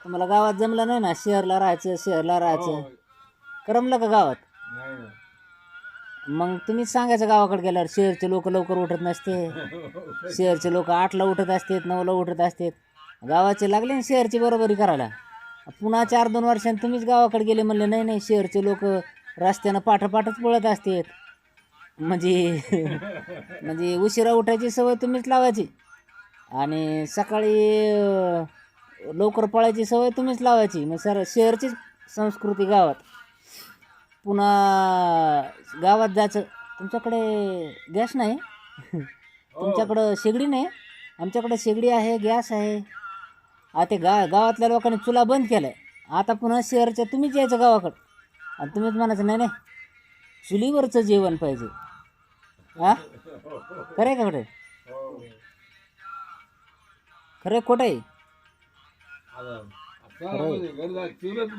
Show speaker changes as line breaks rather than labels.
तुम्हाला गावात जमलं नाही ना, शहरला राहायचं करमलं का गावात?
नाही ना.
मग तुम्हीच सांगायचं गावाकडे गेल्यावर शहरचे लोक लवकर उठत नसते, शहरचे लोक 8ला उठत असतात, 9ला उठत असतात. गावाचे लागले ना शहरची बरोबरी करायला. पुन्हा 4-2 वर्षांनी तुम्हीच गावाकडे गेले म्हणले नाही नाही शहरचे लोक रस्त्यानं पाठच पळत असतात. म्हणजे म्हणजे उशिरा उठायची सवय तुम्हीच लावायची आणि सकाळी लवकर पळायची सवय तुम्हीच लावायची. मग शहरचीच संस्कृती गावात. पुन्हा गावात जायचं. तुमच्याकडे गॅस नाही? तुमच्याकडं शेगडी नाही? आमच्याकडे शेगडी आहे, गॅस आहे. ते गावातल्या लोकांनी चुला बंद केला आहे. आता पुन्हा शहरच्या तुम्हीच यायचं गावाकडं आणि तुम्हीच म्हणायचं नाही नाही चुलीवरचं जेवण पाहिजे. हां खरं आहे का खोटं? खरं खोटं आहे?
आता घरी चुलत